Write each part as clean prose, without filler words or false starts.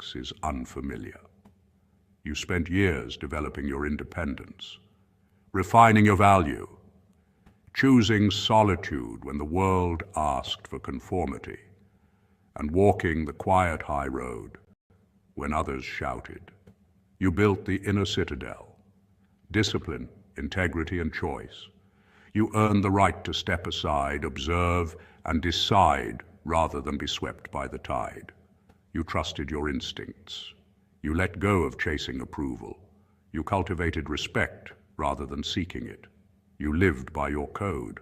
politics is unfamiliar. You spent years developing your independence, refining your value, choosing solitude when the world asked for conformity, and walking the quiet high road when others shouted. You built the inner citadel, discipline, integrity, and choice. You earned the right to step aside, observe, and decide rather than be swept by the tide. You trusted your instincts. You let go of chasing approval. You cultivated respect rather than seeking it. You lived by your code.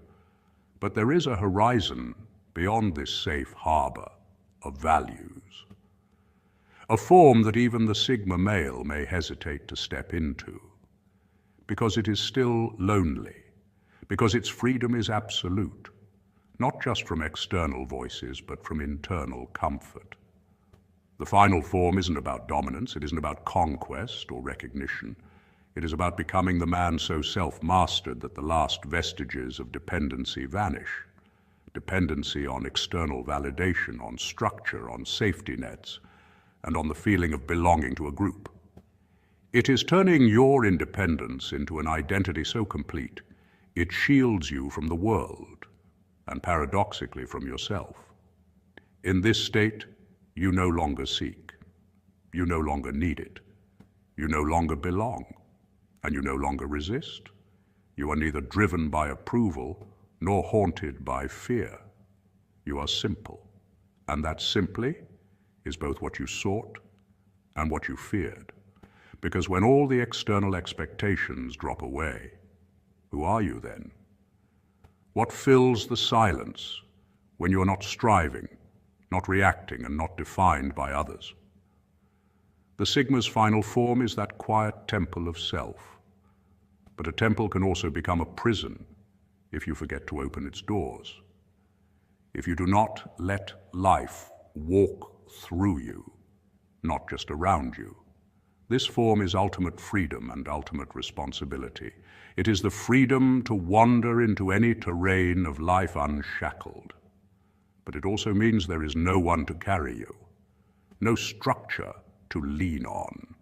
But there is a horizon beyond this safe harbor of values, a form that even the Sigma male may hesitate to step into, because it is still lonely, because its freedom is absolute, not just from external voices, but from internal comfort. The final form isn't about dominance, it isn't about conquest or recognition. It is about becoming the man so self-mastered that the last vestiges of dependency vanish. Dependency on external validation, on structure, on safety nets, and on the feeling of belonging to a group. It is turning your independence into an identity so complete, it shields you from the world, and paradoxically from yourself. In this state, you no longer seek. You no longer need it. You no longer belong, and you no longer resist. You are neither driven by approval nor haunted by fear. You are simple, and that simply is both what you sought and what you feared. Because when all the external expectations drop away, who are you then? What fills the silence when you are not striving, not reacting, and not defined by others? The Sigma's final form is that quiet temple of self. But a temple can also become a prison if you forget to open its doors. If you do not let life walk through you, not just around you. This form is ultimate freedom and ultimate responsibility. It is the freedom to wander into any terrain of life unshackled. But it also means there is no one to carry you, no structure to lean on,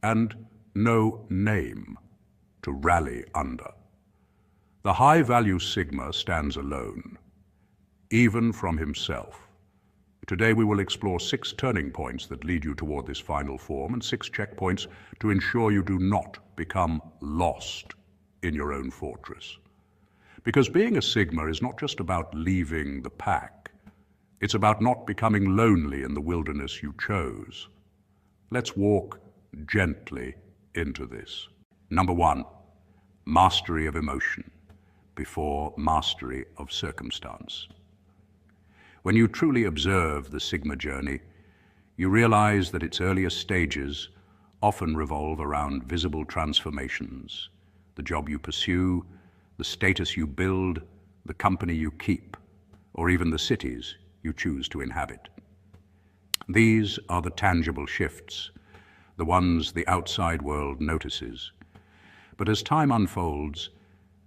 and no name to rally under. The high-value Sigma stands alone, even from himself. Today we will explore 6 turning points that lead you toward this final form and 6 checkpoints to ensure you do not become lost in your own fortress. Because being a Sigma is not just about leaving the pack, it's about not becoming lonely in the wilderness you chose. Let's walk gently into this. Number 1, mastery of emotion before mastery of circumstance. When you truly observe the Sigma journey, you realize that its earliest stages often revolve around visible transformations, the job you pursue, the status you build, the company you keep, or even the cities you choose to inhabit. These are the tangible shifts, the ones the outside world notices. But as time unfolds,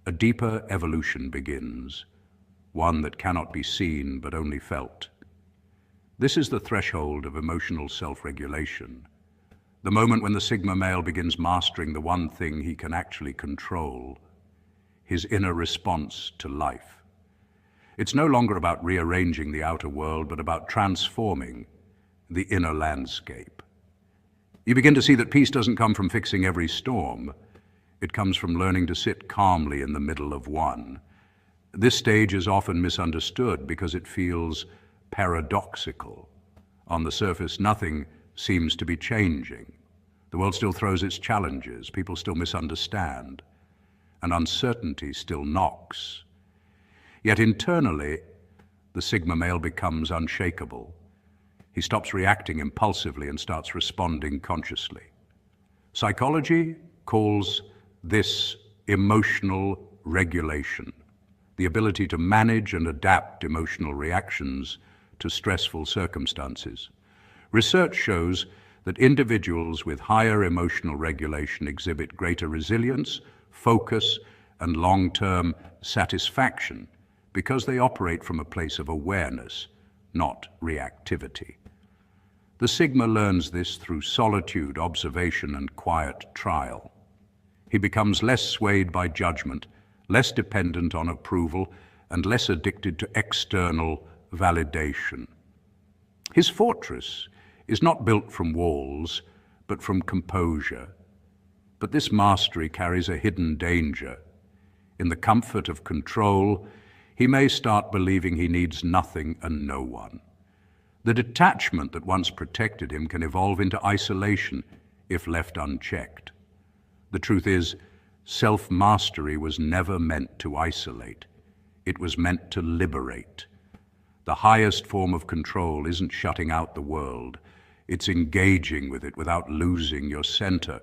a deeper evolution begins, one that cannot be seen but only felt. This is the threshold of emotional self-regulation, the moment when the Sigma male begins mastering the one thing he can actually control, his inner response to life. It's no longer about rearranging the outer world, but about transforming the inner landscape. You begin to see that peace doesn't come from fixing every storm. It comes from learning to sit calmly in the middle of one. This stage is often misunderstood because it feels paradoxical. On the surface, nothing seems to be changing. The world still throws its challenges, people still misunderstand, and uncertainty still knocks. Yet internally, the Sigma male becomes unshakable. He stops reacting impulsively and starts responding consciously. Psychology calls this emotional regulation, the ability to manage and adapt emotional reactions to stressful circumstances. Research shows that individuals with higher emotional regulation exhibit greater resilience, focus, and long-term satisfaction because they operate from a place of awareness, not reactivity. The Sigma learns this through solitude, observation, and quiet trial. He becomes less swayed by judgment, less dependent on approval, and less addicted to external validation. His fortress is not built from walls, but from composure. But this mastery carries a hidden danger. In the comfort of control, he may start believing he needs nothing and no one. The detachment that once protected him can evolve into isolation if left unchecked. The truth is, self-mastery was never meant to isolate. It was meant to liberate. The highest form of control isn't shutting out the world. It's engaging with it without losing your center.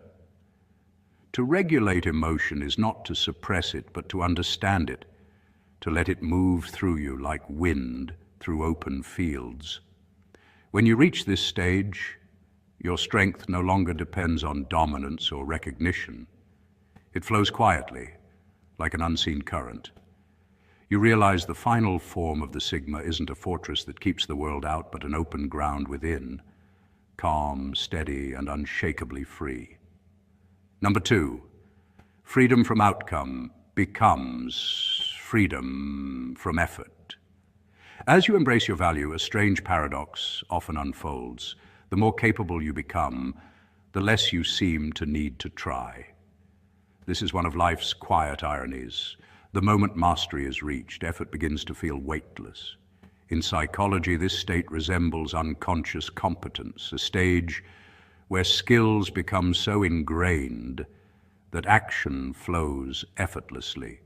To regulate emotion is not to suppress it, but to understand it, to let it move through you like wind through open fields. When you reach this stage, your strength no longer depends on dominance or recognition. It flows quietly, like an unseen current. You realize the final form of the Sigma isn't a fortress that keeps the world out, but an open ground within, calm, steady, and unshakably free. Number 2, freedom from outcome becomes freedom from effort. As you embrace your value, a strange paradox often unfolds. The more capable you become, the less you seem to need to try. This is one of life's quiet ironies. The moment mastery is reached, effort begins to feel weightless. In psychology, this state resembles unconscious competence, a stage where skills become so ingrained that action flows effortlessly.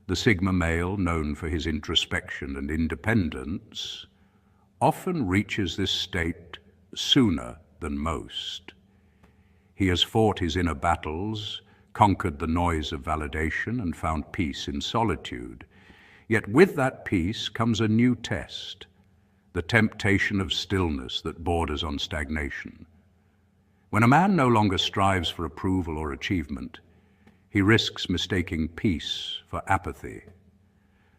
The Sigma male, known for his introspection and independence, often reaches this state sooner than most. He has fought his inner battles, conquered the noise of validation, and found peace in solitude. Yet with that peace comes a new test, the temptation of stillness that borders on stagnation. When a man no longer strives for approval or achievement, he risks mistaking peace for apathy.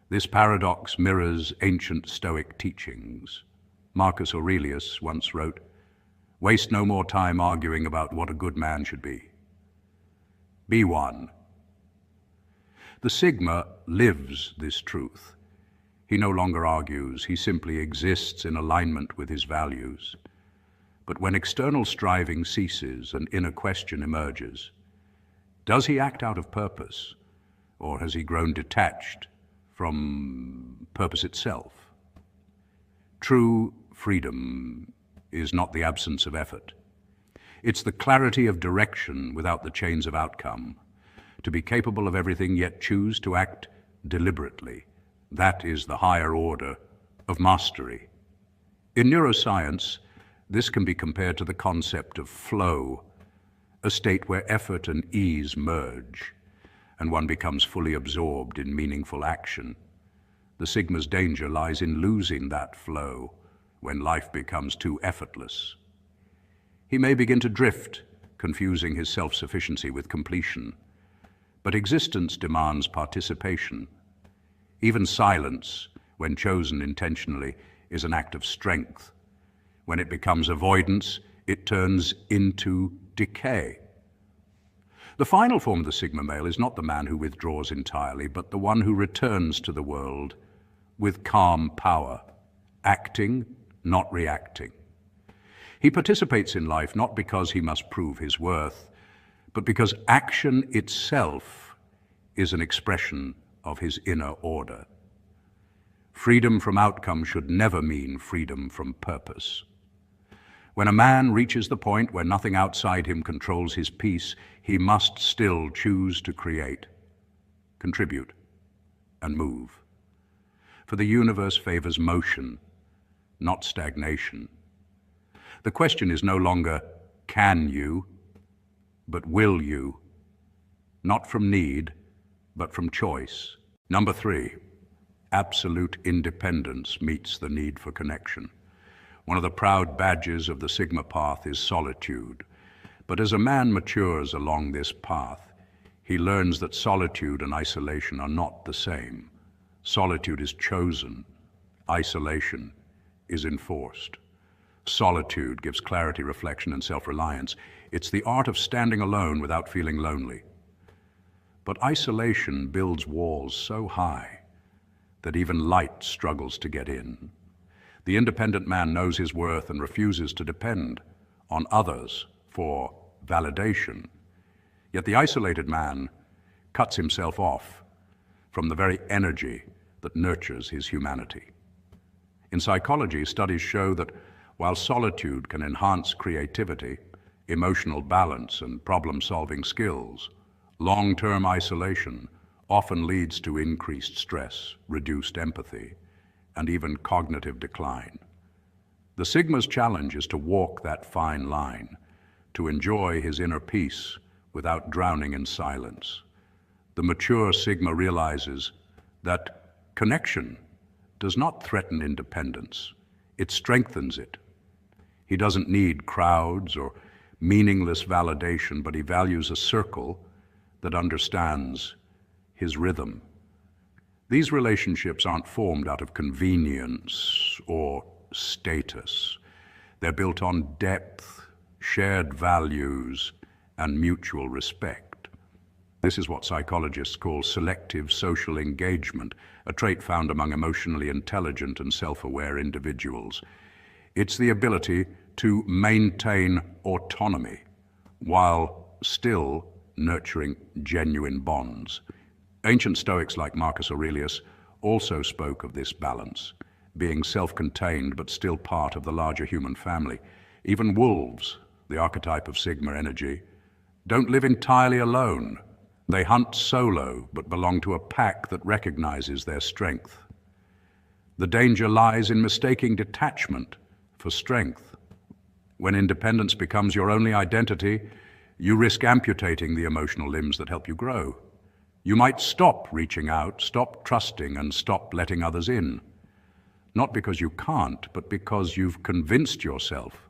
This paradox mirrors ancient Stoic teachings. Marcus Aurelius once wrote, "Waste no more time arguing about what a good man should be. Be one." The Sigma lives this truth. He no longer argues, he simply exists in alignment with his values. But when external striving ceases, an inner question emerges. Does he act out of purpose, or has he grown detached from purpose itself? True freedom is not the absence of effort. It's the clarity of direction without the chains of outcome. To be capable of everything yet choose to act deliberately. That is the higher order of mastery. In neuroscience, this can be compared to the concept of flow, a state where effort and ease merge, and one becomes fully absorbed in meaningful action. The Sigma's danger lies in losing that flow when life becomes too effortless. He may begin to drift, confusing his self-sufficiency with completion. But existence demands participation. Even silence, when chosen intentionally, is an act of strength. When it becomes avoidance, it turns into decay. The final form of the Sigma male is not the man who withdraws entirely, but the one who returns to the world with calm power, acting, not reacting. He participates in life not because he must prove his worth, but because action itself is an expression of his inner order. Freedom from outcome should never mean freedom from purpose. When a man reaches the point where nothing outside him controls his peace, he must still choose to create, contribute, and move. For the universe favors motion, not stagnation. The question is no longer, can you, but will you? Not from need, but from choice. Number 3, absolute independence meets the need for connection. One of the proud badges of the Sigma path is solitude. But as a man matures along this path, he learns that solitude and isolation are not the same. Solitude is chosen, isolation is enforced. Solitude gives clarity, reflection, and self-reliance. It's the art of standing alone without feeling lonely. But isolation builds walls so high that even light struggles to get in. The independent man knows his worth and refuses to depend on others for validation. Yet the isolated man cuts himself off from the very energy that nurtures his humanity. In psychology, studies show that while solitude can enhance creativity, emotional balance, and problem-solving skills, long-term isolation often leads to increased stress, reduced empathy, and even cognitive decline. The Sigma's challenge is to walk that fine line, to enjoy his inner peace without drowning in silence. The mature Sigma realizes that connection does not threaten independence, it strengthens it. He doesn't need crowds or meaningless validation, but he values a circle that understands his rhythm. These relationships aren't formed out of convenience or status. They're built on depth, shared values, and mutual respect. This is what psychologists call selective social engagement, a trait found among emotionally intelligent and self-aware individuals. It's the ability to maintain autonomy while still nurturing genuine bonds. Ancient Stoics like Marcus Aurelius also spoke of this balance, being self-contained but still part of the larger human family. Even wolves, the archetype of Sigma energy, don't live entirely alone. They hunt solo but belong to a pack that recognizes their strength. The danger lies in mistaking detachment for strength. When independence becomes your only identity, you risk amputating the emotional limbs that help you grow. You might stop reaching out, stop trusting, and stop letting others in. Not because you can't, but because you've convinced yourself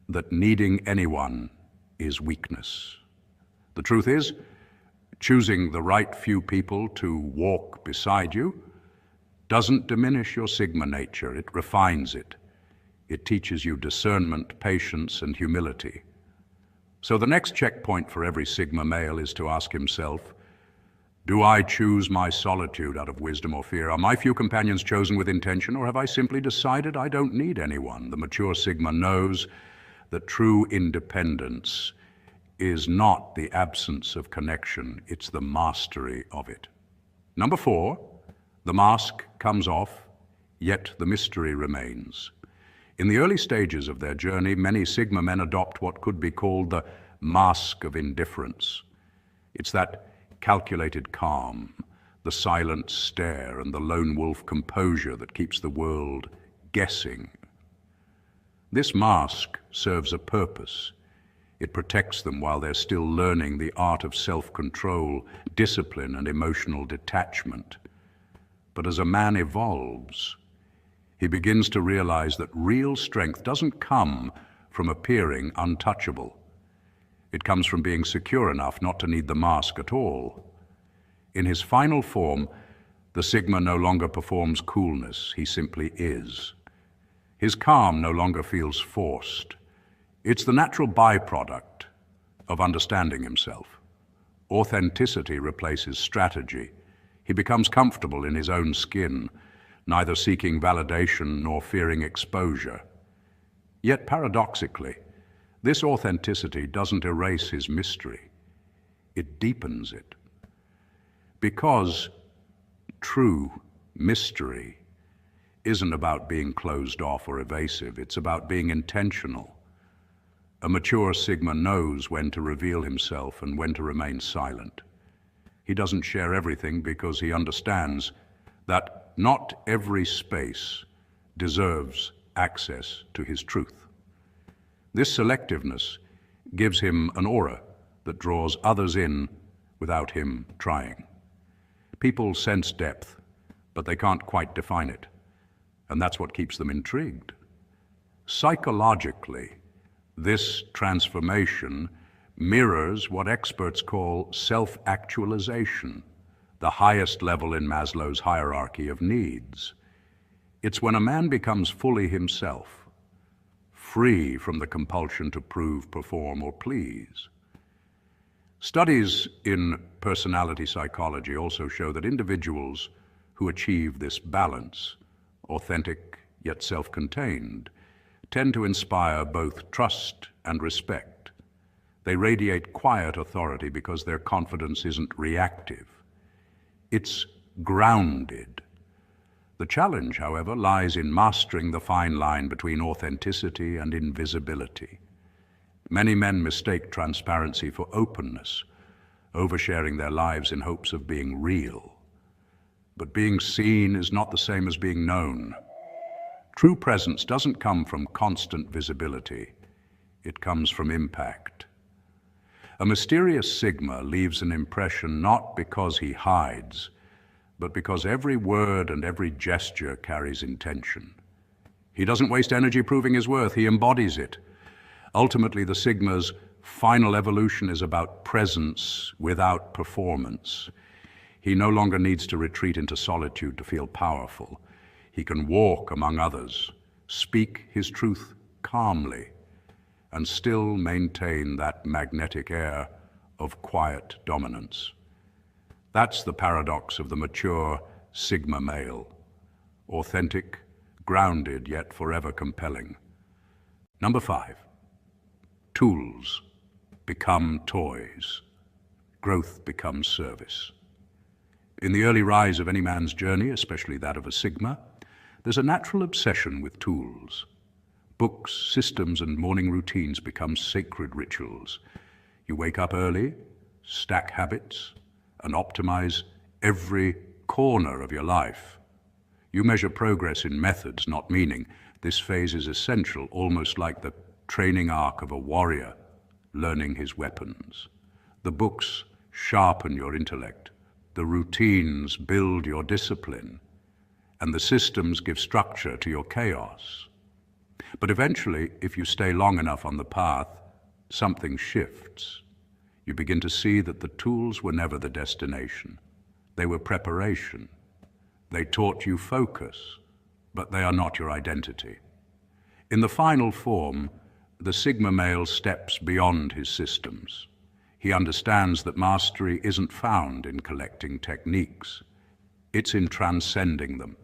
that needing anyone is weakness. The truth is, choosing the right few people to walk beside you doesn't diminish your Sigma nature, it refines it. It teaches you discernment, patience, and humility. So the next checkpoint for every Sigma male is to ask himself, do I choose my solitude out of wisdom or fear? Are my few companions chosen with intention, or have I simply decided I don't need anyone? The mature Sigma knows that true independence is not the absence of connection, it's the mastery of it. Number 4, the mask comes off, yet the mystery remains. In the early stages of their journey, many Sigma men adopt what could be called the mask of indifference. It's that calculated calm, the silent stare, and the lone wolf composure that keeps the world guessing. This mask serves a purpose. It protects them while they're still learning the art of self-control, discipline, and emotional detachment. But as a man evolves, he begins to realize that real strength doesn't come from appearing untouchable. It comes from being secure enough not to need the mask at all. In his final form, the Sigma no longer performs coolness, he simply is. His calm no longer feels forced. It's the natural byproduct of understanding himself. Authenticity replaces strategy. He becomes comfortable in his own skin, neither seeking validation nor fearing exposure. Yet paradoxically, this authenticity doesn't erase his mystery. It deepens it. Because true mystery isn't about being closed off or evasive, it's about being intentional. A mature Sigma knows when to reveal himself and when to remain silent. He doesn't share everything because he understands that not every space deserves access to his truth. This selectiveness gives him an aura that draws others in without him trying. People sense depth, but they can't quite define it, and that's what keeps them intrigued. Psychologically, this transformation mirrors what experts call self-actualization, the highest level in Maslow's hierarchy of needs. It's when a man becomes fully himself, free from the compulsion to prove, perform, or please. Studies in personality psychology also show that individuals who achieve this balance, authentic yet self-contained, tend to inspire both trust and respect. They radiate quiet authority because their confidence isn't reactive. It's grounded. The challenge, however, lies in mastering the fine line between authenticity and invisibility. Many men mistake transparency for openness, oversharing their lives in hopes of being real. But being seen is not the same as being known. True presence doesn't come from constant visibility. It comes from impact. A mysterious Sigma leaves an impression not because he hides, but because every word and every gesture carries intention. He doesn't waste energy proving his worth, he embodies it. Ultimately, the Sigma's final evolution is about presence without performance. He no longer needs to retreat into solitude to feel powerful. He can walk among others, speak his truth calmly, and still maintain that magnetic air of quiet dominance. That's the paradox of the mature Sigma male. Authentic, grounded, yet forever compelling. Number 5. Tools become toys. Growth becomes service. In the early rise of any man's journey, especially that of a Sigma, there's a natural obsession with tools. Books, systems, and morning routines become sacred rituals. You wake up early, stack habits, and optimize every corner of your life. You measure progress in methods, not meaning. This phase is essential, almost like the training arc of a warrior learning his weapons. The books sharpen your intellect, the routines build your discipline, and the systems give structure to your chaos. But eventually, if you stay long enough on the path, something shifts. You begin to see that the tools were never the destination. They were preparation. They taught you focus, but they are not your identity. In the final form, the Sigma male steps beyond his systems. He understands that mastery isn't found in collecting techniques. It's in transcending them.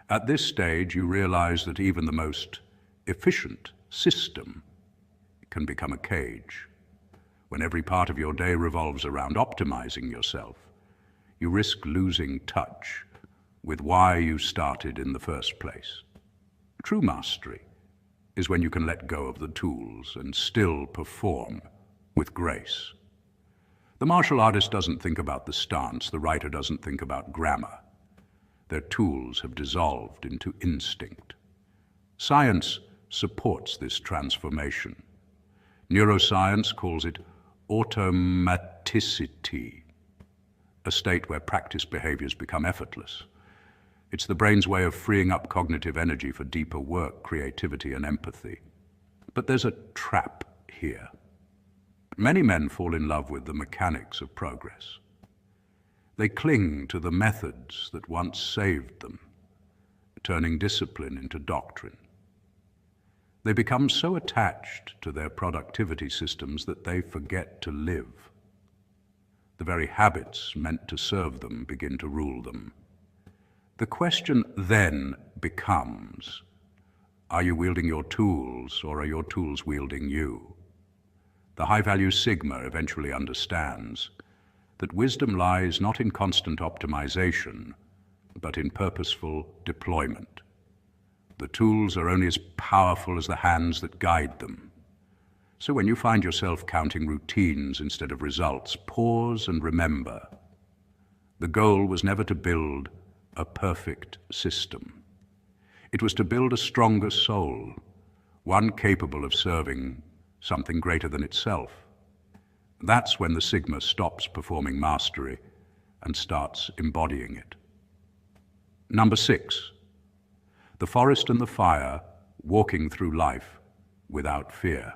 At this stage, you realize that even the most efficient system can become a cage. When every part of your day revolves around optimizing yourself, you risk losing touch with why you started in the first place. True mastery is when you can let go of the tools and still perform with grace. The martial artist doesn't think about the stance, the writer doesn't think about grammar. Their tools have dissolved into instinct. Science supports this transformation. Neuroscience calls it automaticity, a state where practice behaviors become effortless. It's the brain's way of freeing up cognitive energy for deeper work, creativity, and empathy. But there's a trap here. Many men fall in love with the mechanics of progress. They cling to the methods that once saved them, turning discipline into doctrine. They become so attached to their productivity systems that they forget to live. The very habits meant to serve them begin to rule them. The question then becomes, are you wielding your tools or are your tools wielding you? The high-value Sigma eventually understands that wisdom lies not in constant optimization, but in purposeful deployment. The tools are only as powerful as the hands that guide them. So when you find yourself counting routines instead of results, pause and remember. The goal was never to build a perfect system. It was to build a stronger soul, one capable of serving something greater than itself. That's when the Sigma stops performing mastery and starts embodying it. Number 6, the forest and the fire, walking through life without fear.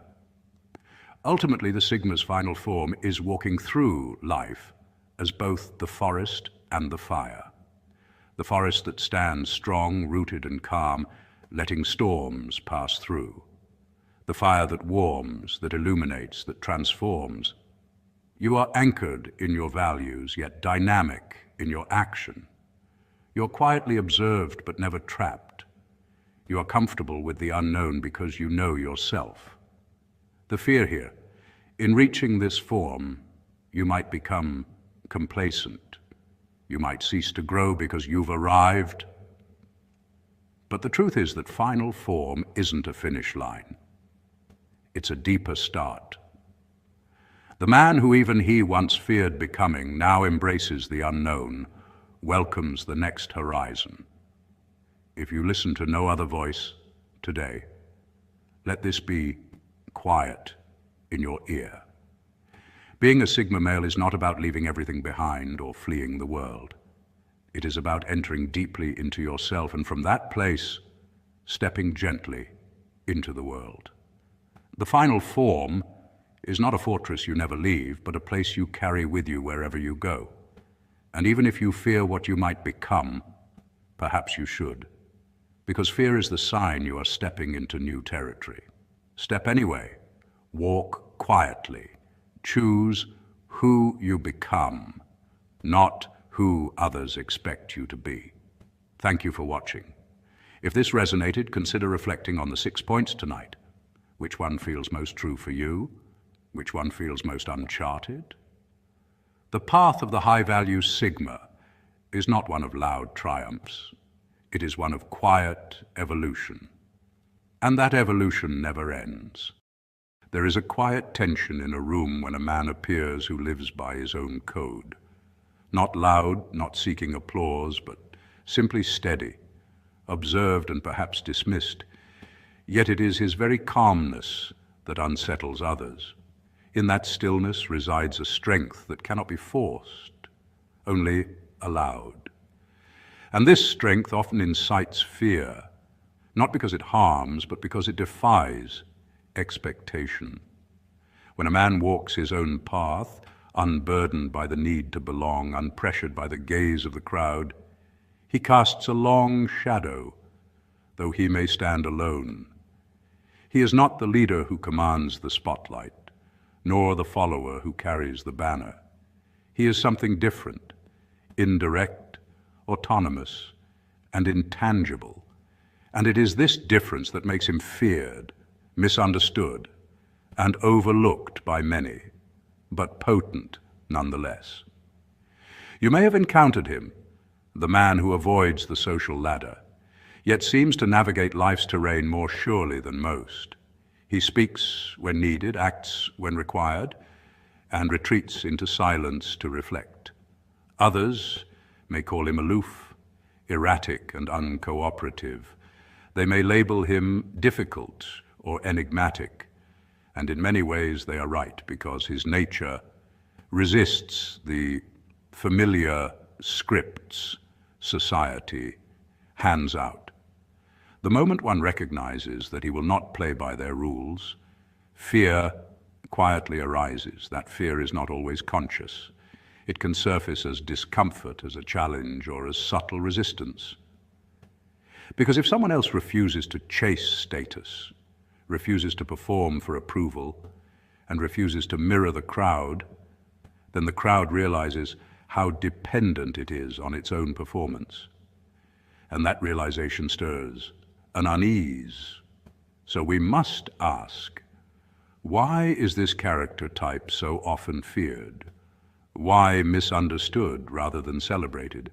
Ultimately, the Sigma's final form is walking through life as both the forest and the fire. The forest that stands strong, rooted and calm, letting storms pass through. the fire that warms, that illuminates, that transforms. You are anchored in your values, yet dynamic in your action. You're quietly observed but never trapped. You are comfortable with the unknown because you know yourself. The fear here, in reaching this form, you might become complacent. You might cease to grow because you've arrived. But the truth is that final form isn't a finish line. It's a deeper start. The man who even he once feared becoming now embraces the unknown, welcomes the next horizon. If you listen to no other voice today, let this be quiet in your ear. Being a Sigma male is not about leaving everything behind or fleeing the world. It is about entering deeply into yourself and from that place, stepping gently into the world. The final form is not a fortress you never leave, but a place you carry with you wherever you go. And even if you fear what you might become, perhaps you should, because fear is the sign you are stepping into new territory. Step anyway. Walk quietly. Choose who you become, not who others expect you to be. Thank you for watching. If this resonated, consider reflecting on the 6 points tonight. Which one feels most true for you? Which one feels most uncharted? The path of the high-value Sigma is not one of loud triumphs. It is one of quiet evolution. And that evolution never ends. There is a quiet tension in a room when a man appears who lives by his own code. Not loud, not seeking applause, but simply steady, observed and perhaps dismissed. Yet it is his very calmness that unsettles others. In that stillness resides a strength that cannot be forced, only allowed. And this strength often incites fear, not because it harms, but because it defies expectation. When a man walks his own path, unburdened by the need to belong, unpressured by the gaze of the crowd, he casts a long shadow, though he may stand alone. He is not the leader who commands the spotlight, nor the follower who carries the banner. He is something different, indirect, autonomous, and intangible. And it is this difference that makes him feared, misunderstood, and overlooked by many, but potent nonetheless. You may have encountered him, the man who avoids the social ladder, yet seems to navigate life's terrain more surely than most. He speaks when needed, acts when required, and retreats into silence to reflect. Others may call him aloof, erratic, and uncooperative. They may label him difficult or enigmatic, and in many ways they are right, because his nature resists the familiar scripts society hands out. The moment one recognizes that he will not play by their rules, fear quietly arises. That fear is not always conscious. It can surface as discomfort, as a challenge, or as subtle resistance. Because if someone else refuses to chase status, refuses to perform for approval, and refuses to mirror the crowd, then the crowd realizes how dependent it is on its own performance. And that realization stirs an unease. So we must ask, why is this character type so often feared? Why misunderstood rather than celebrated?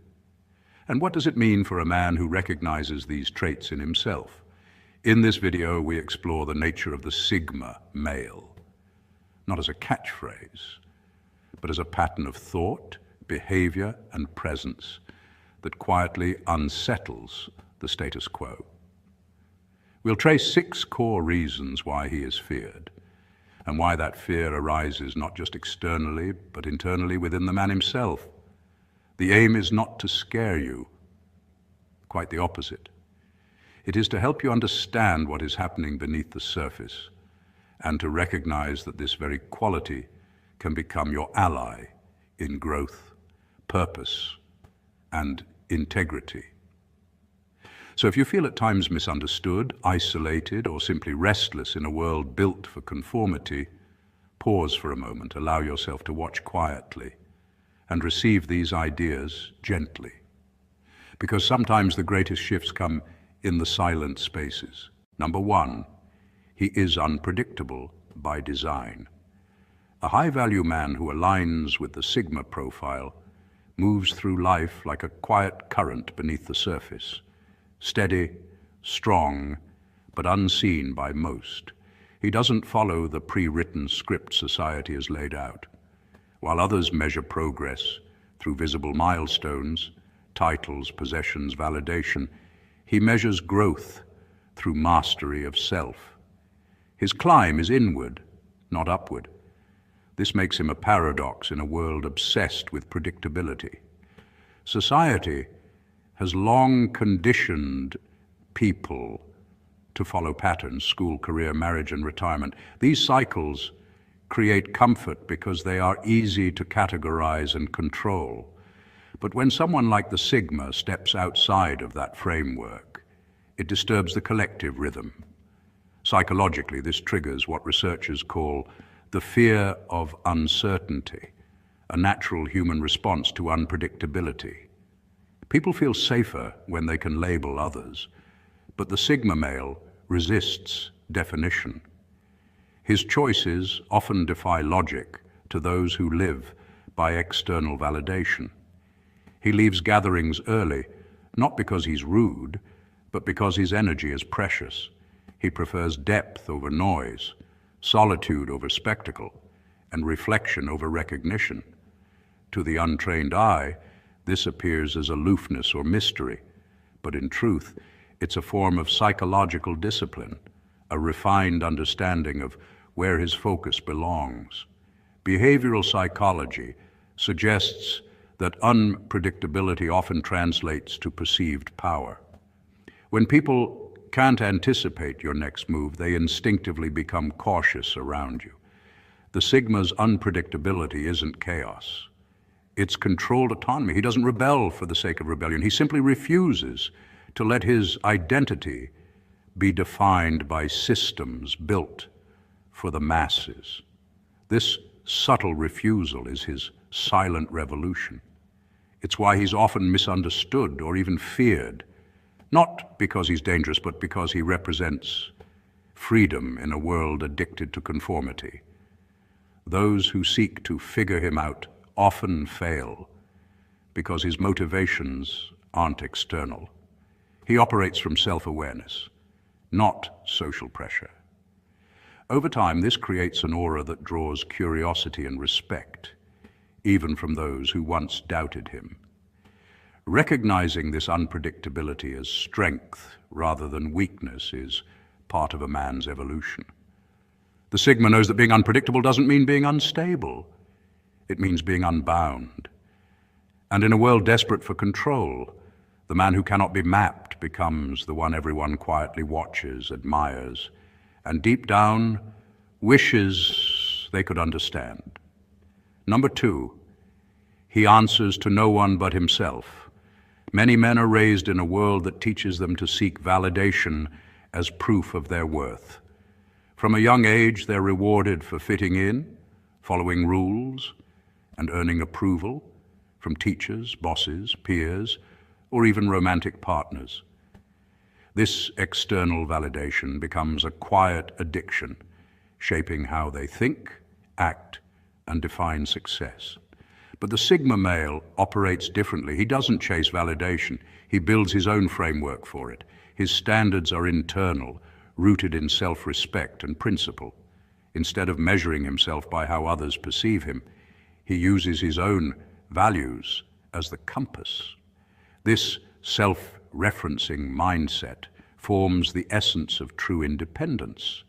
And what does it mean for a man who recognizes these traits in himself? In this video, we explore the nature of the Sigma male, not as a catchphrase, but as a pattern of thought, behavior, and presence that quietly unsettles the status quo. We'll trace 6 core reasons why he is feared, and why that fear arises not just externally, but internally within the man himself. The aim is not to scare you, quite the opposite. It is to help you understand what is happening beneath the surface, and to recognize that this very quality can become your ally in growth, purpose, and integrity. So if you feel at times misunderstood, isolated, or simply restless in a world built for conformity, pause for a moment, allow yourself to watch quietly, and receive these ideas gently. Because sometimes the greatest shifts come in the silent spaces. Number one, he is unpredictable by design. A high-value man who aligns with the Sigma profile moves through life like a quiet current beneath the surface, steady, strong, but unseen by most. He doesn't follow the pre-written script society has laid out. While others measure progress through visible milestones, titles, possessions, validation, he measures growth through mastery of self. His climb is inward, not upward. This makes him a paradox in a world obsessed with predictability. Society has long conditioned people to follow patterns: school, career, marriage, and retirement. These cycles create comfort because they are easy to categorize and control. But when someone like the Sigma steps outside of that framework, it disturbs the collective rhythm. Psychologically, this triggers what researchers call the fear of uncertainty, a natural human response to unpredictability. People feel safer when they can label others, but the Sigma male resists definition. His choices often defy logic to those who live by external validation. He leaves gatherings early, not because he's rude, but because his energy is precious. He prefers depth over noise, solitude over spectacle, and reflection over recognition. To the untrained eye, this appears as aloofness or mystery, but in truth, it's a form of psychological discipline, a refined understanding of where his focus belongs. Behavioral psychology suggests that unpredictability often translates to perceived power. When people can't anticipate your next move, they instinctively become cautious around you. The Sigma's unpredictability isn't chaos. It's controlled autonomy. He doesn't rebel for the sake of rebellion. He simply refuses to let his identity be defined by systems built for the masses. This subtle refusal is his silent revolution. It's why he's often misunderstood or even feared, not because he's dangerous, but because he represents freedom in a world addicted to conformity. Those who seek to figure him out often fail because his motivations aren't external. He operates from self-awareness, not social pressure. Over time, this creates an aura that draws curiosity and respect, even from those who once doubted him. Recognizing this unpredictability as strength rather than weakness is part of a man's evolution. The Sigma knows that being unpredictable doesn't mean being unstable. It means being unbound. And in a world desperate for control, the man who cannot be mapped becomes the one everyone quietly watches, admires, and deep down wishes they could understand. Number two, he answers to no one but himself. Many men are raised in a world that teaches them to seek validation as proof of their worth. From a young age, they're rewarded for fitting in, following rules, and earning approval from teachers, bosses, peers, or even romantic partners. This external validation becomes a quiet addiction, shaping how they think, act, and define success. But the Sigma male operates differently. He doesn't chase validation. He builds his own framework for it. His standards are internal, rooted in self-respect and principle. Instead of measuring himself by how others perceive him, he uses his own values as the compass. This self-referencing mindset forms the essence of true independence,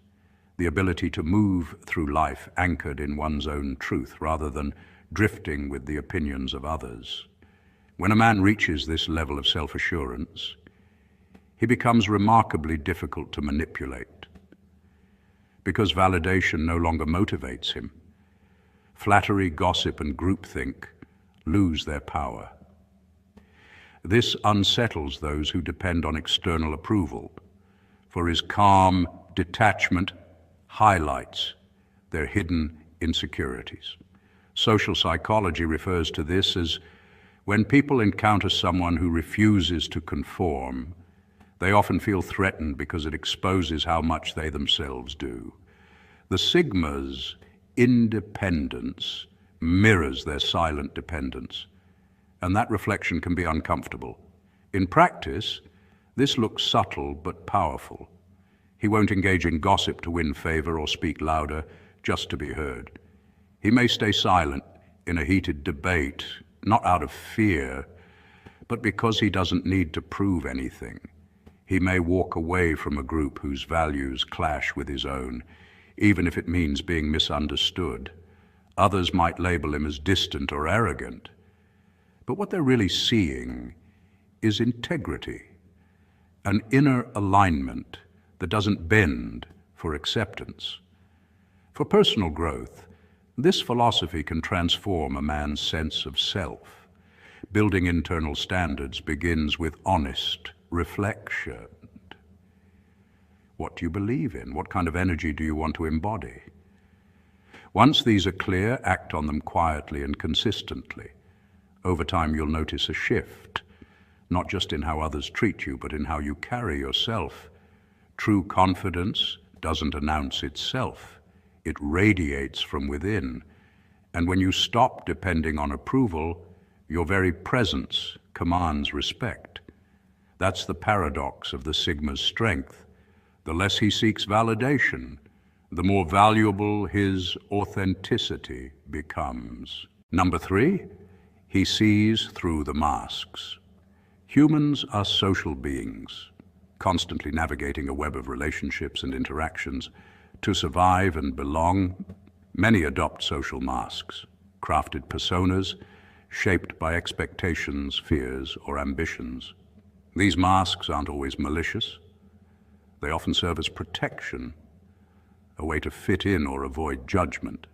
the ability to move through life anchored in one's own truth rather than drifting with the opinions of others. When a man reaches this level of self-assurance, he becomes remarkably difficult to manipulate because validation no longer motivates him. Flattery, gossip, and groupthink lose their power. This unsettles those who depend on external approval, for his calm detachment highlights their hidden insecurities. Social psychology refers to this as when people encounter someone who refuses to conform, they often feel threatened because it exposes how much they themselves do. The Sigma's independence mirrors their silent dependence, and that reflection can be uncomfortable. In practice, this looks subtle but powerful. He won't engage in gossip to win favor or speak louder just to be heard. He may stay silent in a heated debate, not out of fear, but because he doesn't need to prove anything. He may walk away from a group whose values clash with his own, even if it means being misunderstood. Others might label him as distant or arrogant. But what they're really seeing is integrity, an inner alignment that doesn't bend for acceptance. For personal growth, this philosophy can transform a man's sense of self. Building internal standards begins with honest reflection. What do you believe in? What kind of energy do you want to embody? Once these are clear, act on them quietly and consistently. Over time, you'll notice a shift, not just in how others treat you, but in how you carry yourself. True confidence doesn't announce itself. It radiates from within. And when you stop depending on approval, your very presence commands respect. That's the paradox of the Sigma's strength. The less he seeks validation, the more valuable his authenticity becomes. Number 3, he sees through the masks. Humans are social beings, constantly navigating a web of relationships and interactions. To survive and belong, many adopt social masks, crafted personas shaped by expectations, fears, or ambitions. These masks aren't always malicious. They often serve as protection, a way to fit in or avoid judgment.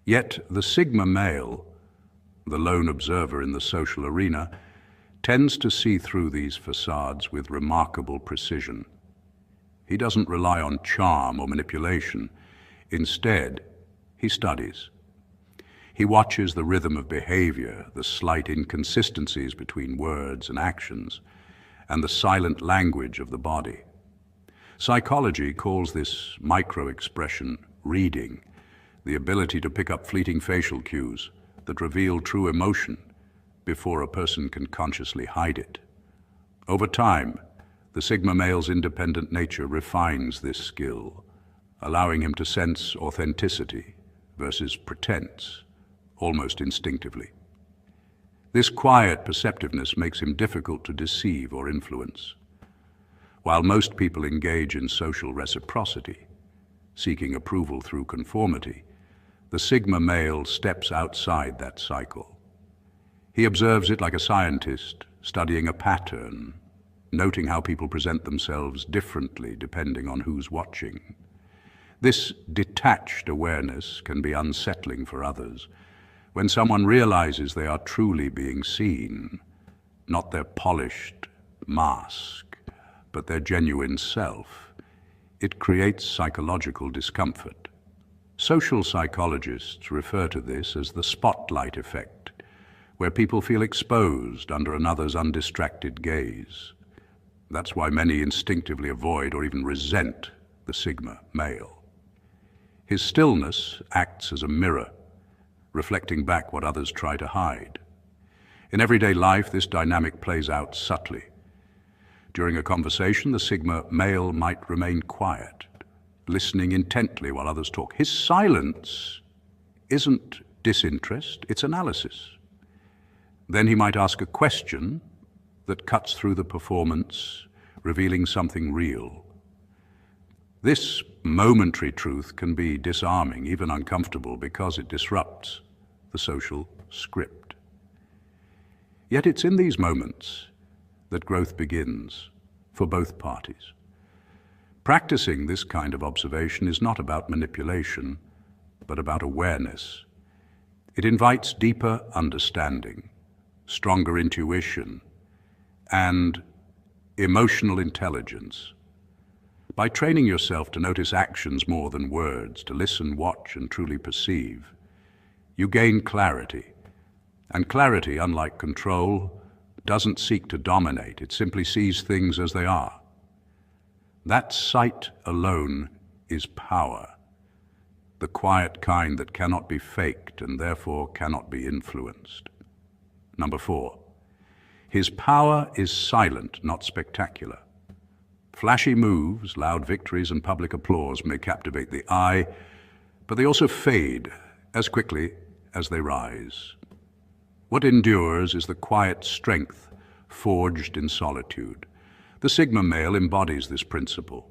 Yet the Sigma male, the lone observer in the social arena, tends to see through these facades with remarkable precision. He doesn't rely on charm or manipulation. Instead, he studies. He watches the rhythm of behavior, the slight inconsistencies between words and actions, and the silent language of the body. Psychology calls this micro-expression reading, the ability to pick up fleeting facial cues that reveal true emotion before a person can consciously hide it. Over time, the Sigma male's independent nature refines this skill, allowing him to sense authenticity versus pretense, almost instinctively. This quiet perceptiveness makes him difficult to deceive or influence. While most people engage in social reciprocity, seeking approval through conformity, the Sigma male steps outside that cycle. He observes it like a scientist, studying a pattern, noting how people present themselves differently depending on who's watching. This detached awareness can be unsettling for others. When someone realizes they are truly being seen, not their polished mask, but their genuine self, it creates psychological discomfort. Social psychologists refer to this as the spotlight effect, where people feel exposed under another's undistracted gaze. That's why many instinctively avoid or even resent the Sigma male. His stillness acts as a mirror, reflecting back what others try to hide. In everyday life, this dynamic plays out subtly. During a conversation, the Sigma male might remain quiet, listening intently while others talk. His silence isn't disinterest, it's analysis. Then he might ask a question that cuts through the performance, revealing something real. This momentary truth can be disarming, even uncomfortable, because it disrupts the social script. Yet it's in these moments that growth begins for both parties. Practicing this kind of observation is not about manipulation, but about awareness. It invites deeper understanding, stronger intuition, and emotional intelligence. By training yourself to notice actions more than words, to listen, watch, and truly perceive, you gain clarity. And clarity, unlike control, doesn't seek to dominate. It simply sees things as they are. That sight alone is power, the quiet kind that cannot be faked and therefore cannot be influenced. Number 4, his power is silent, not spectacular. Flashy moves, loud victories, and public applause may captivate the eye, but they also fade as quickly as they rise. What endures is the quiet strength forged in solitude. The Sigma male embodies this principle,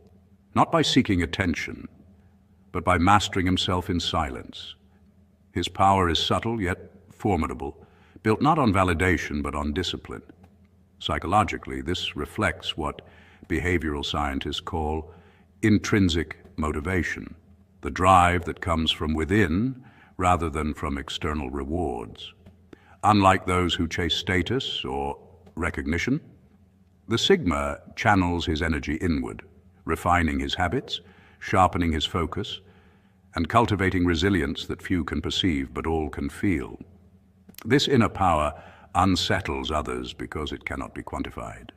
not by seeking attention, but by mastering himself in silence. His power is subtle yet formidable, built not on validation but on discipline. Psychologically, this reflects what behavioral scientists call intrinsic motivation, the drive that comes from within rather than from external rewards. Unlike those who chase status or recognition, the Sigma channels his energy inward, refining his habits, sharpening his focus, and cultivating resilience that few can perceive but all can feel. This inner power unsettles others because it cannot be quantified.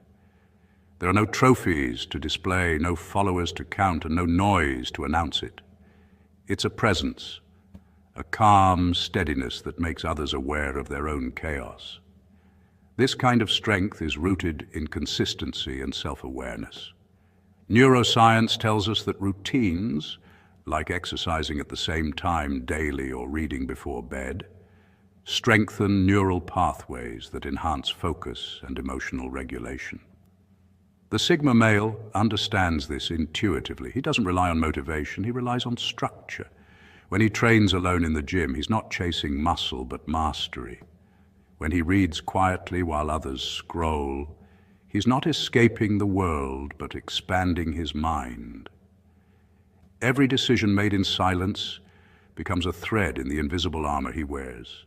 There are no trophies to display, no followers to count, and no noise to announce it. It's a presence, a calm steadiness that makes others aware of their own chaos. This kind of strength is rooted in consistency and self-awareness. Neuroscience tells us that routines, like exercising at the same time daily or reading before bed, strengthen neural pathways that enhance focus and emotional regulation. The Sigma male understands this intuitively. He doesn't rely on motivation, he relies on structure. When he trains alone in the gym, he's not chasing muscle but mastery. When he reads quietly while others scroll, he's not escaping the world but expanding his mind. Every decision made in silence becomes a thread in the invisible armor he wears.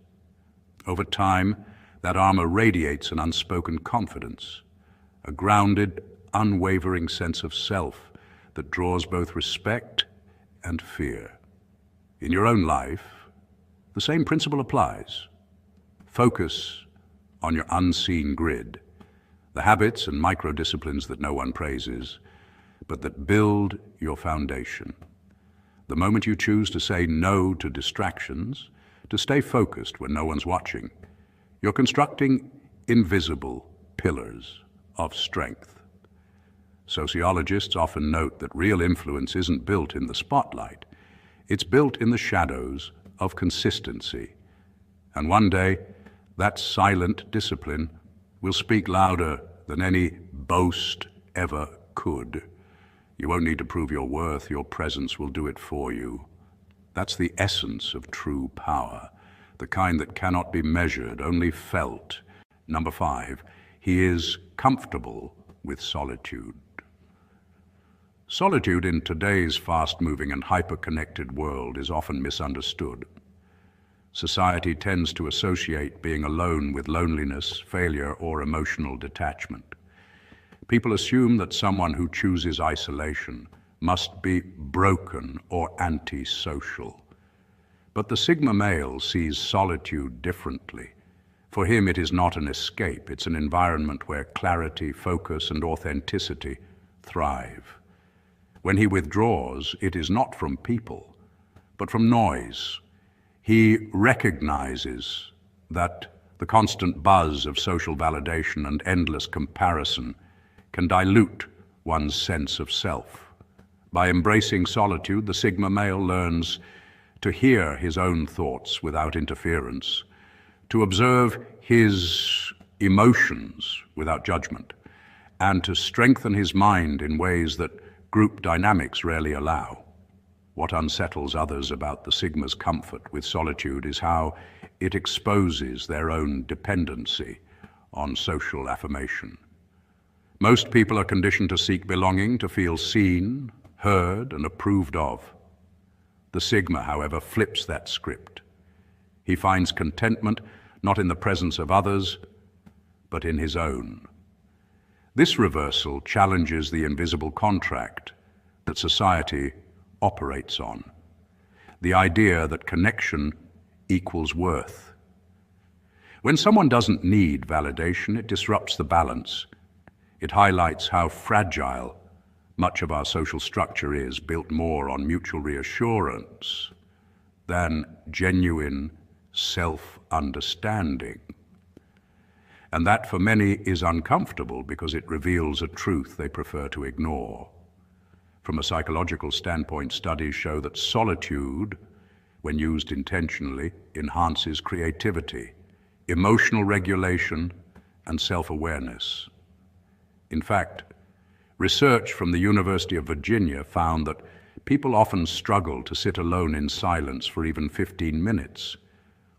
Over time, that armor radiates an unspoken confidence, a grounded, unwavering sense of self that draws both respect and fear. In your own life, the same principle applies. Focus on your unseen grid, the habits and micro-disciplines that no one praises, but that build your foundation. The moment you choose to say no to distractions, to stay focused when no one's watching, you're constructing invisible pillars of strength. Sociologists often note that real influence isn't built in the spotlight. It's built in the shadows of consistency. And one day, that silent discipline will speak louder than any boast ever could. You won't need to prove your worth. Your presence will do it for you. That's the essence of true power, the kind that cannot be measured, only felt. Number 5, he is comfortable with solitude. Solitude in today's fast-moving and hyper-connected world is often misunderstood. Society tends to associate being alone with loneliness, failure, or emotional detachment. People assume that someone who chooses isolation must be broken or antisocial. But the Sigma male sees solitude differently. For him, it is not an escape. It's an environment where clarity, focus, and authenticity thrive. When he withdraws, it is not from people, but from noise. He recognizes that the constant buzz of social validation and endless comparison can dilute one's sense of self. By embracing solitude, the Sigma male learns to hear his own thoughts without interference, to observe his emotions without judgment, and to strengthen his mind in ways that group dynamics rarely allow. What unsettles others about the Sigma's comfort with solitude is how it exposes their own dependency on social affirmation. Most people are conditioned to seek belonging, to feel seen, heard, and approved of. The Sigma, however, flips that script. He finds contentment not in the presence of others, but in his own. This reversal challenges the invisible contract that society operates on, the idea that connection equals worth. When someone doesn't need validation, it disrupts the balance. It highlights how fragile much of our social structure is, built more on mutual reassurance than genuine self-understanding. And that for many is uncomfortable because it reveals a truth they prefer to ignore. From a psychological standpoint, studies show that solitude, when used intentionally, enhances creativity, emotional regulation, and self-awareness. In fact, research from the University of Virginia found that people often struggle to sit alone in silence for even 15 minutes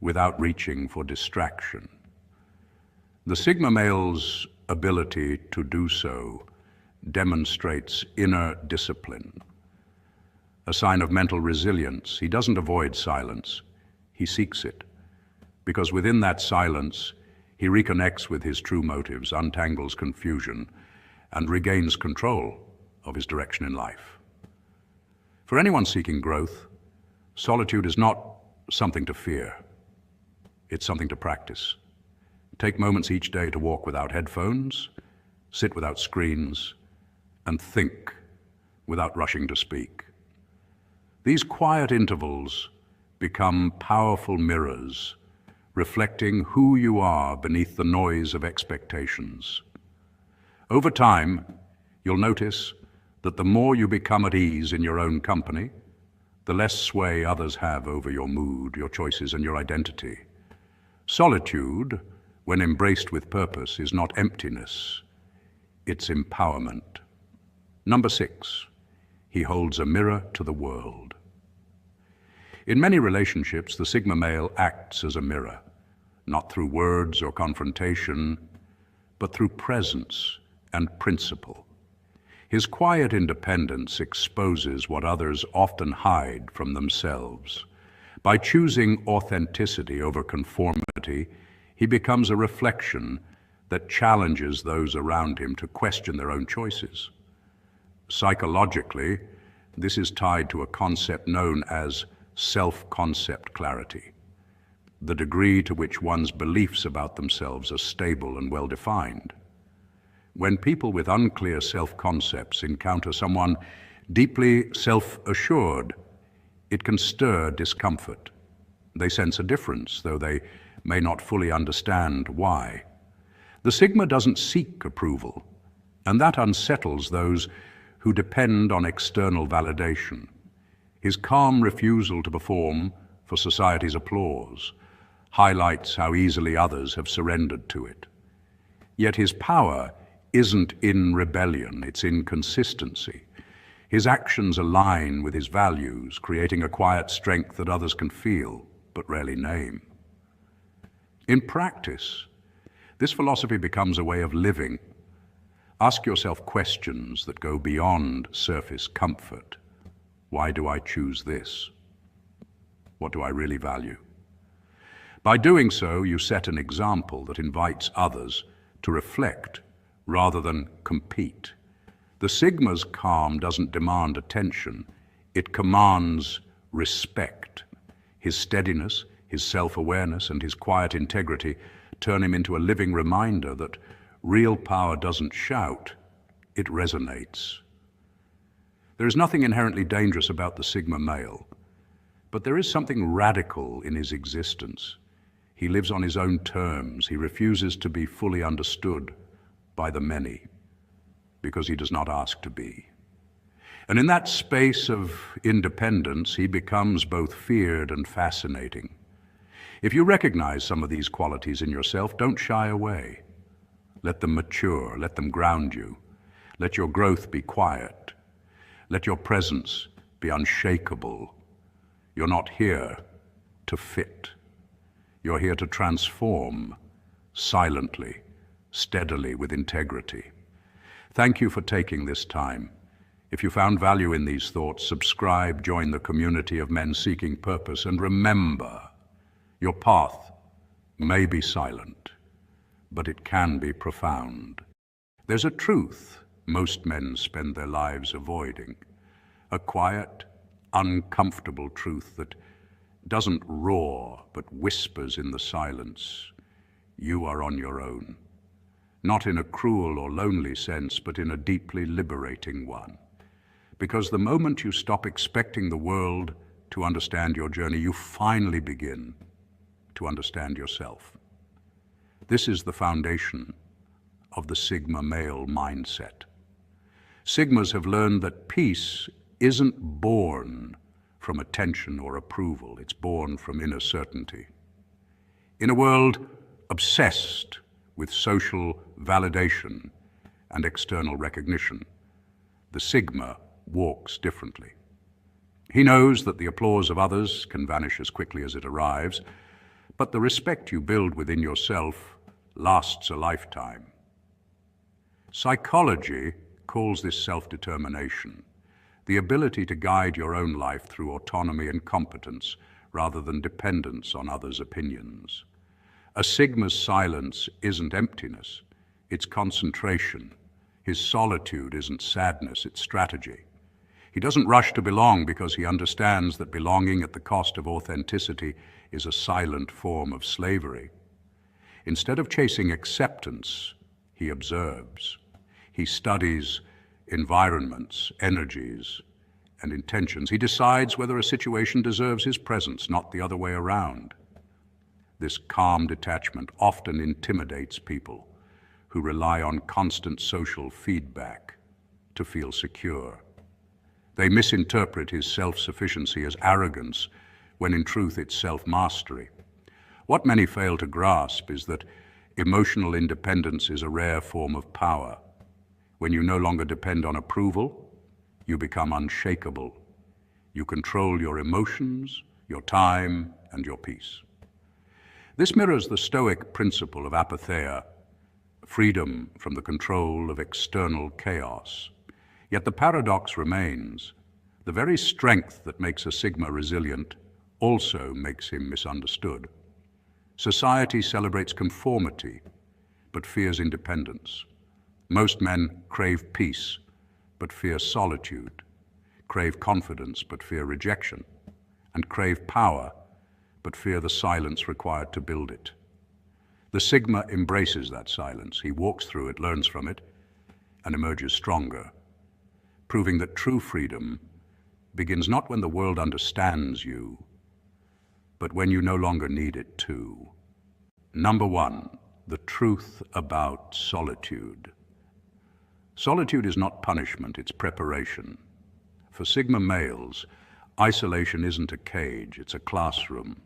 without reaching for distraction. The Sigma male's ability to do so demonstrates inner discipline, a sign of mental resilience. He doesn't avoid silence, he seeks it, because within that silence, he reconnects with his true motives, untangles confusion, and regains control of his direction in life. For anyone seeking growth, solitude is not something to fear. It's something to practice. Take moments each day to walk without headphones, sit without screens, and think without rushing to speak. These quiet intervals become powerful mirrors, reflecting who you are beneath the noise of expectations. Over time, you'll notice that the more you become at ease in your own company, the less sway others have over your mood, your choices, and your identity. Solitude, when embraced with purpose, is not emptiness, it's empowerment. Number 6, he holds a mirror to the world. In many relationships, the Sigma male acts as a mirror, not through words or confrontation, but through presence and principle. His quiet independence exposes what others often hide from themselves. By choosing authenticity over conformity, he becomes a reflection that challenges those around him to question their own choices. Psychologically, this is tied to a concept known as self-concept clarity, the degree to which one's beliefs about themselves are stable and well-defined. When people with unclear self-concepts encounter someone deeply self-assured, it can stir discomfort. They sense a difference, though they may not fully understand why. The Sigma doesn't seek approval, and that unsettles those who depend on external validation. His calm refusal to perform for society's applause highlights how easily others have surrendered to it. Yet his power isn't in rebellion, it's in consistency. His actions align with his values, creating a quiet strength that others can feel, but rarely name. In practice, this philosophy becomes a way of living. Ask yourself questions that go beyond surface comfort. Why do I choose this? What do I really value? By doing so, you set an example that invites others to reflect rather than compete. The Sigma's calm doesn't demand attention, it commands respect. His steadiness, his self-awareness, and his quiet integrity turn him into a living reminder that real power doesn't shout, it resonates. There is nothing inherently dangerous about the Sigma male, but there is something radical in his existence. He lives on his own terms. He refuses to be fully understood by the many because he does not ask to be. And in that space of independence, he becomes both feared and fascinating. If you recognize some of these qualities in yourself, don't shy away. Let them mature, let them ground you. Let your growth be quiet. Let your presence be unshakable. You're not here to fit. You're here to transform silently, steadily, with integrity. Thank you for taking this time. If you found value in these thoughts, subscribe, join the community of men seeking purpose, and remember, your path may be silent, but it can be profound. There's a truth most men spend their lives avoiding, a quiet, uncomfortable truth that doesn't roar but whispers in the silence. You are on your own, not in a cruel or lonely sense, but in a deeply liberating one. Because the moment you stop expecting the world to understand your journey, you finally begin to understand yourself. This is the foundation of the Sigma male mindset. Sigmas have learned that peace isn't born from attention or approval. It's born from inner certainty. In a world obsessed with social validation and external recognition, the Sigma walks differently. He knows that the applause of others can vanish as quickly as it arrives, but the respect you build within yourself lasts a lifetime. Psychology calls this self-determination, the ability to guide your own life through autonomy and competence rather than dependence on others' opinions. A Sigma's silence isn't emptiness, it's concentration. His solitude isn't sadness, it's strategy. He doesn't rush to belong because he understands that belonging at the cost of authenticity is a silent form of slavery. Instead of chasing acceptance, he observes. He studies environments, energies, and intentions. He decides whether a situation deserves his presence, not the other way around. This calm detachment often intimidates people who rely on constant social feedback to feel secure. They misinterpret his self-sufficiency as arrogance, when in truth it's self-mastery. What many fail to grasp is that emotional independence is a rare form of power. When you no longer depend on approval, you become unshakable. You control your emotions, your time, and your peace. This mirrors the Stoic principle of apatheia, freedom from the control of external chaos. Yet the paradox remains. The very strength that makes a Sigma resilient also makes him misunderstood. Society celebrates conformity, but fears independence. Most men crave peace, but fear solitude, crave confidence, but fear rejection, and crave power, but fear the silence required to build it. The Sigma embraces that silence. He walks through it, learns from it, and emerges stronger, proving that true freedom begins not when the world understands you, but when you no longer need it to. Number one, the truth about solitude. Solitude is not punishment, it's preparation. For Sigma males, isolation isn't a cage, it's a classroom.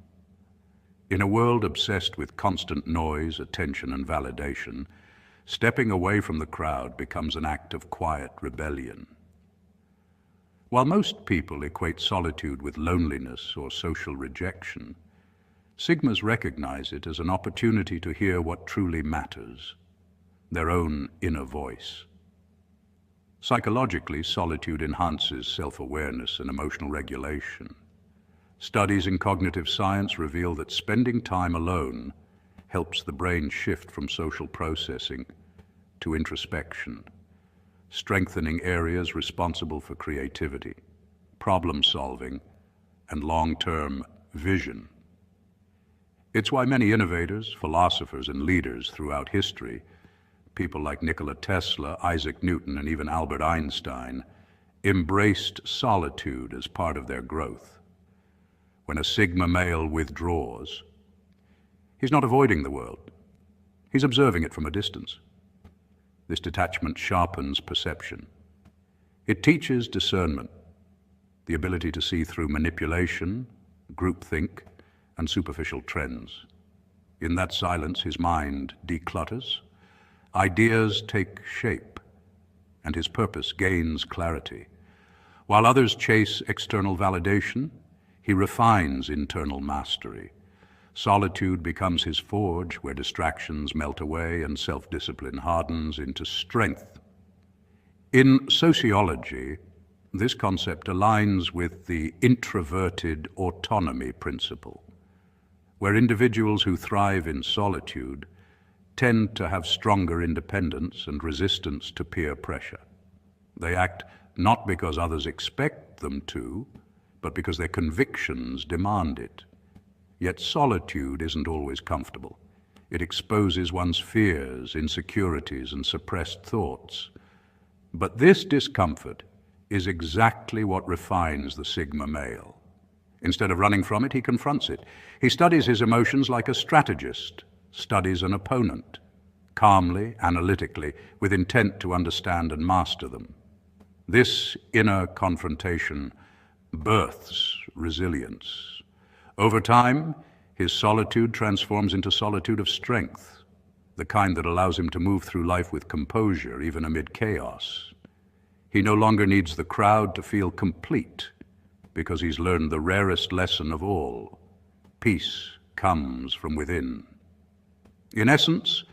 In a world obsessed with constant noise, attention, and validation, stepping away from the crowd becomes an act of quiet rebellion. While most people equate solitude with loneliness or social rejection, Sigmas recognize it as an opportunity to hear what truly matters, their own inner voice. Psychologically, solitude enhances self-awareness and emotional regulation. Studies in cognitive science reveal that spending time alone helps the brain shift from social processing to introspection, strengthening areas responsible for creativity, problem-solving, and long-term vision. It's why many innovators, philosophers, and leaders throughout history, people like Nikola Tesla, Isaac Newton, and even Albert Einstein, embraced solitude as part of their growth. When a Sigma male withdraws, he's not avoiding the world. He's observing it from a distance. This detachment sharpens perception. It teaches discernment, the ability to see through manipulation, groupthink, and superficial trends. In that silence, his mind declutters, ideas take shape, and his purpose gains clarity. While others chase external validation, he refines internal mastery. Solitude becomes his forge, where distractions melt away and self-discipline hardens into strength. In sociology, this concept aligns with the introverted autonomy principle, where individuals who thrive in solitude tend to have stronger independence and resistance to peer pressure. They act not because others expect them to, but because their convictions demand it. Yet solitude isn't always comfortable. It exposes one's fears, insecurities, and suppressed thoughts. But this discomfort is exactly what refines the Sigma male. Instead of running from it, he confronts it. He studies his emotions like a strategist studies an opponent, calmly, analytically, with intent to understand and master them. This inner confrontation births resilience. Over time, his solitude transforms into solitude of strength, the kind that allows him to move through life with composure, even amid chaos. He no longer needs the crowd to feel complete, because he's learned the rarest lesson of all. Peace comes from within. In essence,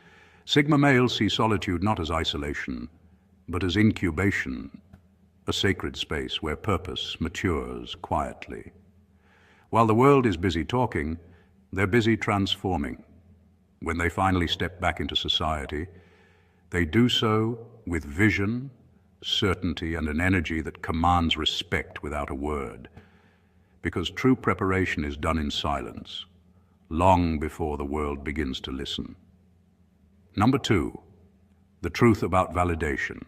Sigma males see solitude not as isolation, but as incubation, a sacred space where purpose matures quietly. While the world is busy talking, they're busy transforming. When they finally step back into society, they do so with vision, certainty, and an energy that commands respect without a word. Because true preparation is done in silence, long before the world begins to listen. Number 2, the truth about validation.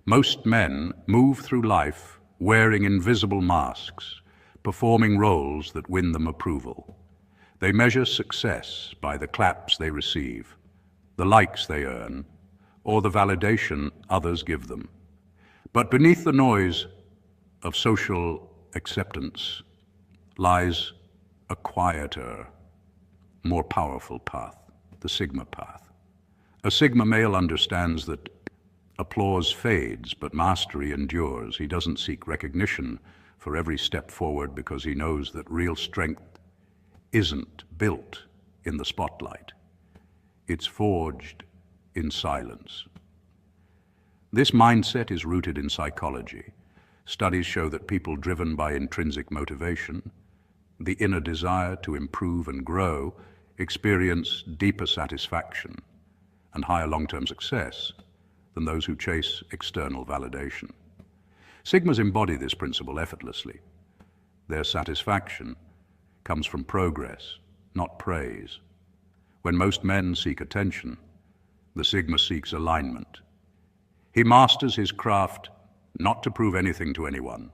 Most men move through life wearing invisible masks, performing roles that win them approval. They measure success by the claps they receive, the likes they earn, or the validation others give them. But beneath the noise of social acceptance lies a quieter, more powerful path, the Sigma path. A Sigma male understands that applause fades, but mastery endures. He doesn't seek recognition for every step forward because he knows that real strength isn't built in the spotlight. It's forged in silence. This mindset is rooted in psychology. Studies show that people driven by intrinsic motivation, the inner desire to improve and grow, experience deeper satisfaction and higher long-term success than those who chase external validation. Sigmas embody this principle effortlessly. Their satisfaction comes from progress, not praise. When most men seek attention, the Sigma seeks alignment. He masters his craft not to prove anything to anyone,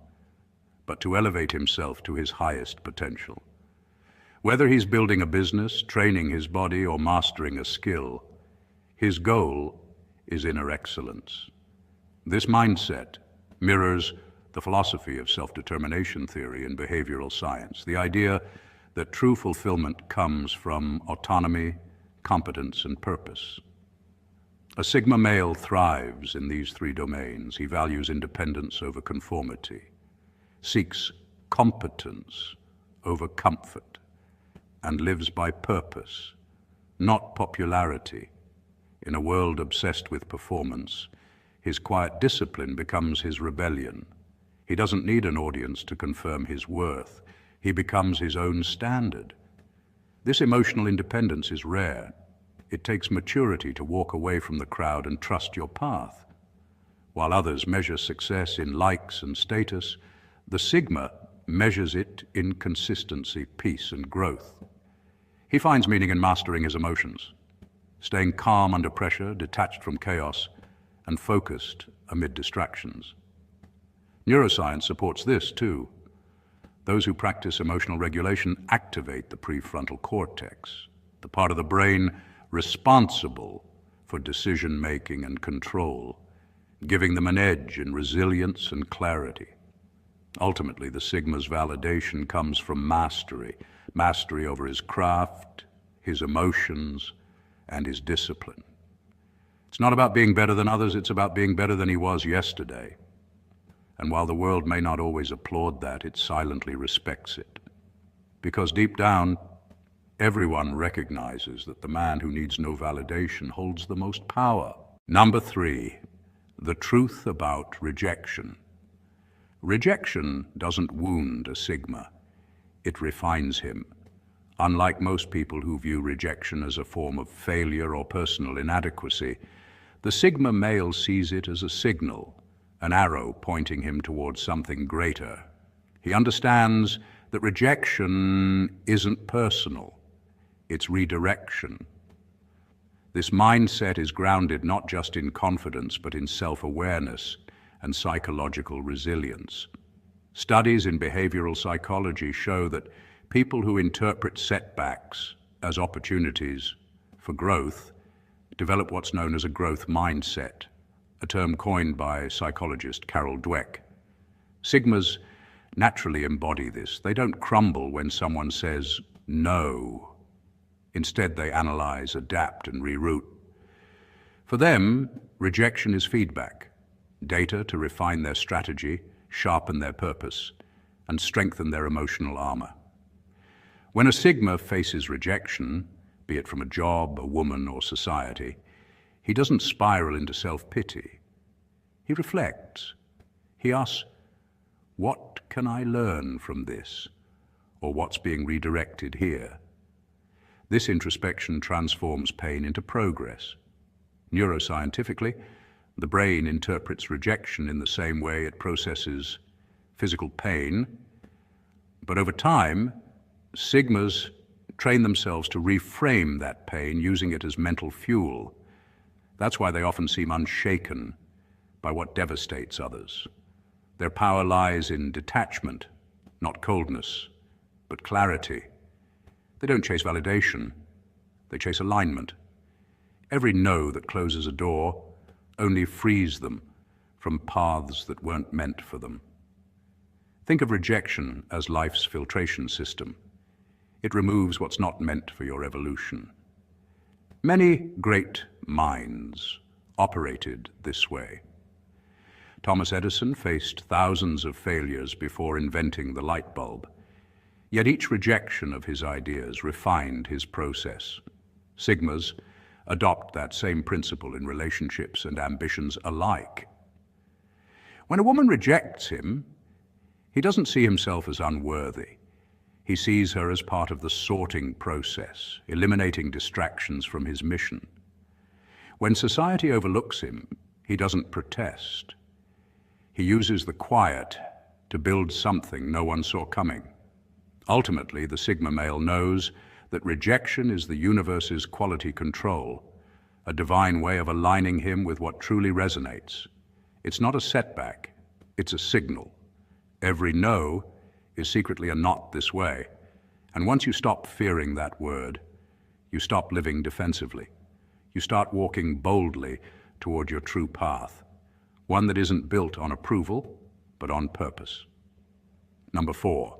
but to elevate himself to his highest potential. Whether he's building a business, training his body, or mastering a skill, his goal is inner excellence. This mindset mirrors the philosophy of self-determination theory in behavioral science, the idea that true fulfillment comes from autonomy, competence, and purpose. A Sigma male thrives in these 3 domains. He values independence over conformity, seeks competence over comfort, and lives by purpose, not popularity. In a world obsessed with performance, his quiet discipline becomes his rebellion. He doesn't need an audience to confirm his worth. He becomes his own standard. This emotional independence is rare. It takes maturity to walk away from the crowd and trust your path. While others measure success in likes and status, the Sigma measures it in consistency, peace, and growth. He finds meaning in mastering his emotions, staying calm under pressure, detached from chaos, and focused amid distractions. Neuroscience supports this too. Those who practice emotional regulation activate the prefrontal cortex, the part of the brain responsible for decision-making and control, giving them an edge in resilience and clarity. Ultimately, the Sigma's validation comes from mastery over his craft, his emotions, and his discipline. It's not about being better than others, it's about being better than he was yesterday. And while the world may not always applaud that, it silently respects it. Because deep down, everyone recognizes that the man who needs no validation holds the most power. Number 3, the truth about rejection. Rejection doesn't wound a Sigma, it refines him. Unlike most people who view rejection as a form of failure or personal inadequacy, the Sigma male sees it as a signal, an arrow pointing him towards something greater. He understands that rejection isn't personal, it's redirection. This mindset is grounded not just in confidence, but in self-awareness and psychological resilience. Studies in behavioral psychology show that people who interpret setbacks as opportunities for growth develop what's known as a growth mindset, a term coined by psychologist Carol Dweck. Sigmas naturally embody this. They don't crumble when someone says no. Instead, they analyze, adapt, and reroute. For them, rejection is feedback, data to refine their strategy, sharpen their purpose, and strengthen their emotional armor. When a Sigma faces rejection, be it from a job, a woman, or society, he doesn't spiral into self-pity. He reflects. He asks, what can I learn from this? Or what's being redirected here? This introspection transforms pain into progress. Neuroscientifically, the brain interprets rejection in the same way it processes physical pain, but over time, Sigmas train themselves to reframe that pain using it as mental fuel. That's why they often seem unshaken by what devastates others. Their power lies in detachment, not coldness, but clarity. They don't chase validation, they chase alignment. Every no that closes a door only frees them from paths that weren't meant for them. Think of rejection as life's filtration system. It removes what's not meant for your evolution. Many great minds operated this way. Thomas Edison faced thousands of failures before inventing the light bulb. Yet each rejection of his ideas refined his process. Sigmas adopt that same principle in relationships and ambitions alike. When a woman rejects him, he doesn't see himself as unworthy. He sees her as part of the sorting process, eliminating distractions from his mission. When society overlooks him, he doesn't protest. He uses the quiet to build something no one saw coming. Ultimately, the Sigma male knows that rejection is the universe's quality control, a divine way of aligning him with what truly resonates. It's not a setback, it's a signal. Every no is secretly a not this way. And once you stop fearing that word, you stop living defensively. You start walking boldly toward your true path, one that isn't built on approval, but on purpose. Number 4,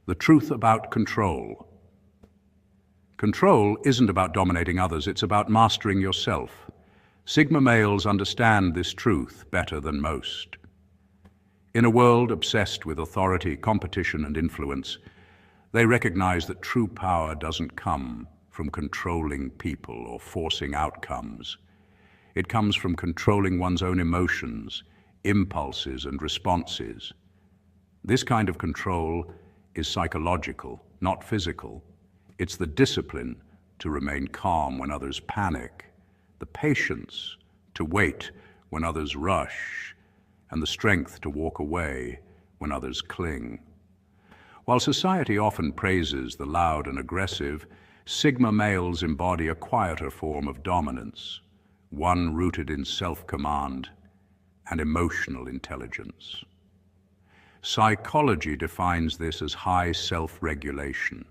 the truth about control. Control isn't about dominating others, it's about mastering yourself. Sigma males understand this truth better than most. In a world obsessed with authority, competition, and influence, they recognize that true power doesn't come from controlling people or forcing outcomes. It comes from controlling one's own emotions, impulses, and responses. This kind of control is psychological, not physical. It's the discipline to remain calm when others panic, the patience to wait when others rush, and the strength to walk away when others cling. While society often praises the loud and aggressive, Sigma males embody a quieter form of dominance, one rooted in self-command and emotional intelligence. Psychology defines this as high self-regulation,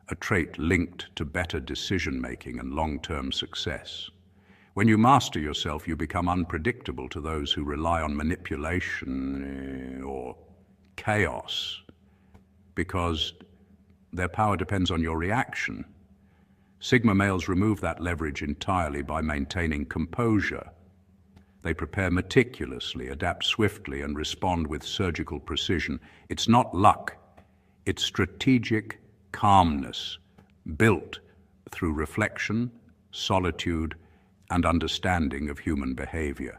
a trait linked to better decision-making and long-term success. When you master yourself, you become unpredictable to those who rely on manipulation or chaos, because their power depends on your reaction. Sigma males remove that leverage entirely by maintaining composure. They prepare meticulously, adapt swiftly, and respond with surgical precision. It's not luck, it's strategic calmness, built through reflection, solitude, and understanding of human behavior.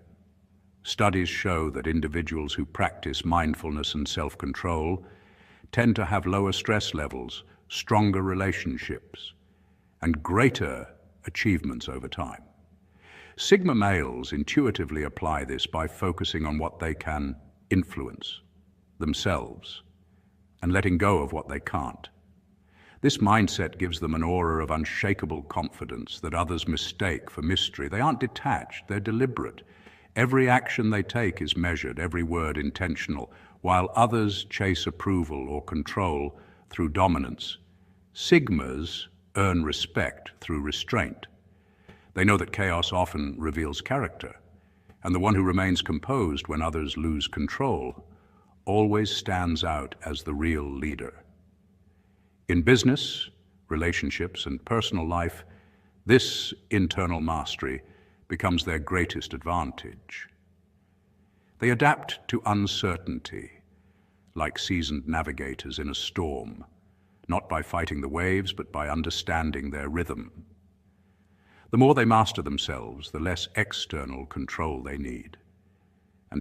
Studies show that individuals who practice mindfulness and self-control tend to have lower stress levels, stronger relationships, and greater achievements over time. Sigma males intuitively apply this by focusing on what they can influence, themselves, and letting go of what they can't. This mindset gives them an aura of unshakable confidence that others mistake for mystery. They aren't detached, they're deliberate. Every action they take is measured, every word intentional, while others chase approval or control through dominance. Sigmas earn respect through restraint. They know that chaos often reveals character, and the one who remains composed when others lose control always stands out as the real leader. In business, relationships, and personal life, this internal mastery becomes their greatest advantage. They adapt to uncertainty, like seasoned navigators in a storm, not by fighting the waves, but by understanding their rhythm. The more they master themselves, the less external control they need.